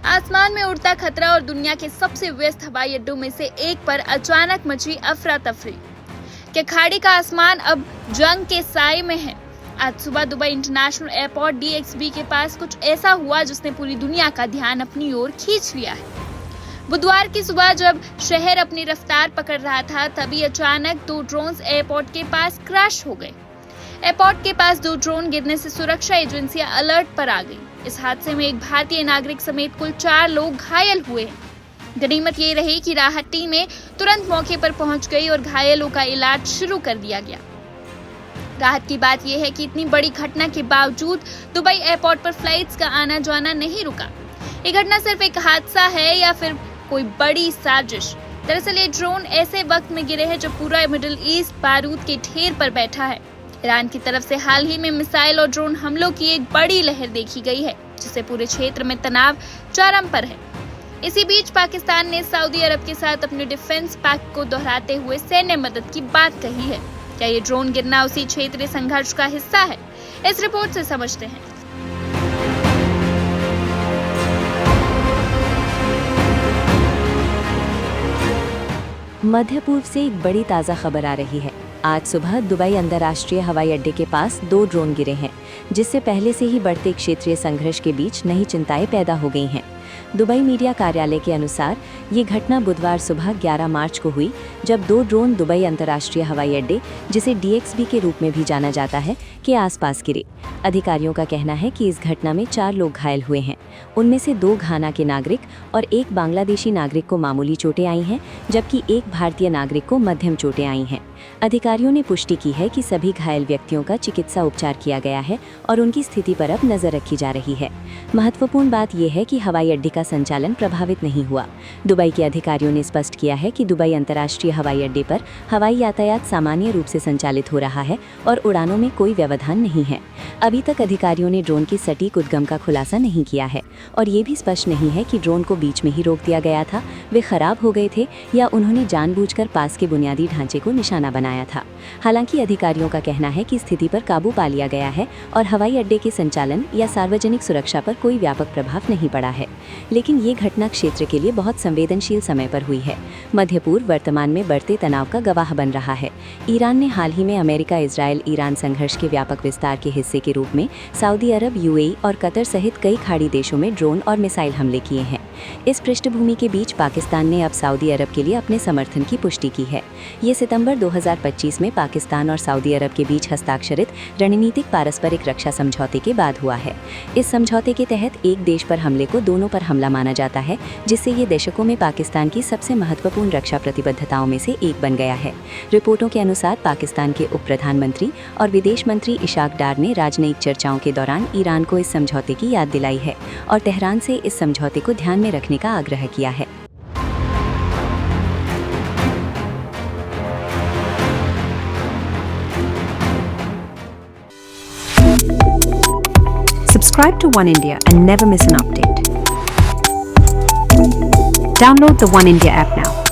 आसमान में उड़ता खतरा और दुनिया के सबसे व्यस्त हवाई अड्डों में से एक पर अचानक मची अफरा तफरी कि खाड़ी का आसमान अब जंग के साए में है। आज सुबह दुबई इंटरनेशनल एयरपोर्ट DXB के पास कुछ ऐसा हुआ जिसने पूरी दुनिया का ध्यान अपनी ओर खींच लिया है। बुधवार की सुबह जब शहर अपनी रफ्तार पकड़ रहा था, तभी अचानक 2 ड्रोन्स एयरपोर्ट के पास क्रैश हो गए। एयरपोर्ट के पास 2 ड्रोन गिरने से सुरक्षा एजेंसियां अलर्ट पर आ गई। इस हादसे में एक भारतीय नागरिक समेत कुल 4 लोग घायल हुए हैं। गनीमत ये रही कि राहत टीमें तुरंत मौके पर पहुंच गई और घायलों का इलाज शुरू कर दिया गया। राहत की बात यह है कि इतनी बड़ी घटना के बावजूद दुबई एयरपोर्ट पर फ्लाइट्स का आना जाना नहीं रुका। ये घटना सिर्फ एक हादसा है या फिर कोई बड़ी साजिश? दरअसल ये ड्रोन ऐसे वक्त में गिरे हैं जब पूरा मिडिल ईस्ट बारूद के ढेर पर बैठा है। ईरान की तरफ से हाल ही में मिसाइल और ड्रोन हमलों की एक बड़ी लहर देखी गई है, जिससे पूरे क्षेत्र में तनाव चरम पर है। इसी बीच पाकिस्तान ने सऊदी अरब के साथ अपने डिफेंस पैक्ट को दोहराते हुए सैन्य मदद की बात कही है। क्या ये ड्रोन गिरना उसी क्षेत्रीय संघर्ष का हिस्सा है? इस रिपोर्ट से समझते हैं। मध्य पूर्व से एक बड़ी ताज़ा खबर आ रही है। आज सुबह दुबई अंतर्राष्ट्रीय हवाई अड्डे के पास 2 ड्रोन गिरे हैं, जिससे पहले से ही बढ़ते क्षेत्रीय संघर्ष के बीच नई चिंताएं पैदा हो गई हैं। दुबई मीडिया कार्यालय के अनुसार ये घटना बुधवार सुबह 11 मार्च को हुई, जब 2 ड्रोन दुबई अंतर्राष्ट्रीय हवाई अड्डे, जिसे DXB के रूप में भी जाना जाता है, के आसपास गिरे। अधिकारियों का कहना है कि इस घटना में 4 लोग घायल हुए हैं। उनमें से 2 घाना के नागरिक और 1 बांग्लादेशी नागरिक को मामूली चोटें आई हैं, जबकि 1 भारतीय नागरिक को मध्यम चोटें आई हैं। अधिकारियों ने पुष्टि की है कि सभी घायल व्यक्तियों का चिकित्सा उपचार किया गया है और उनकी स्थिति पर अब नजर रखी जा रही है। महत्वपूर्ण बात यह है कि हवाई अड्डे का संचालन प्रभावित नहीं हुआ। दुबई के अधिकारियों ने स्पष्ट किया है कि दुबई अंतर्राष्ट्रीय हवाई अड्डे पर हवाई यातायात सामान्य रूप से संचालित हो रहा है और उड़ानों में कोई व्यवधान नहीं है। अभी तक अधिकारियों ने ड्रोन की सटीक उद्गम का खुलासा नहीं किया है और ये भी स्पष्ट नहीं है कि ड्रोन को बीच में ही रोक दिया गया था, वे खराब हो गए थे या उन्होंने जानबूझकर पास के बुनियादी ढांचे को निशाना बनाया था। हालांकि अधिकारियों का कहना है कि स्थिति पर काबू पा लिया गया है और हवाई अड्डे के संचालन या सार्वजनिक सुरक्षा पर कोई व्यापक प्रभाव नहीं पड़ा है। लेकिन ये घटना क्षेत्र के लिए बहुत संवेदनशील समय पर हुई है। मध्य पूर्व वर्तमान में बढ़ते तनाव का गवाह बन रहा है। ईरान ने हाल ही में अमेरिका इजराइल ईरान संघर्ष के व्यापक विस्तार के हिस्से के रूप में सऊदी अरब, UAE और कतर सहित कई खाड़ी देशों में ड्रोन और मिसाइल हमले किए हैं। इस पृष्ठभूमि के बीच पाकिस्तान ने अब सऊदी अरब के लिए अपने समर्थन की पुष्टि की है। ये सितंबर 2025 में पाकिस्तान और सऊदी अरब के बीच हस्ताक्षरित रणनीतिक पारस्परिक रक्षा समझौते के बाद हुआ है। इस समझौते के तहत एक देश पर हमले को दोनों पर हमला माना जाता है, जिससे ये दशकों में पाकिस्तान की सबसे महत्वपूर्ण रक्षा प्रतिबद्धताओं में से एक बन गया है। रिपोर्टों के अनुसार पाकिस्तान के उप प्रधानमंत्री और विदेश मंत्री इशाक डार ने राजनयिक चर्चाओं के दौरान ईरान को इस समझौते की याद दिलाई है और तेहरान से इस समझौते को ध्यान में रखने का आग्रह किया है। Subscribe to One India and never miss an update. Download the One India app now.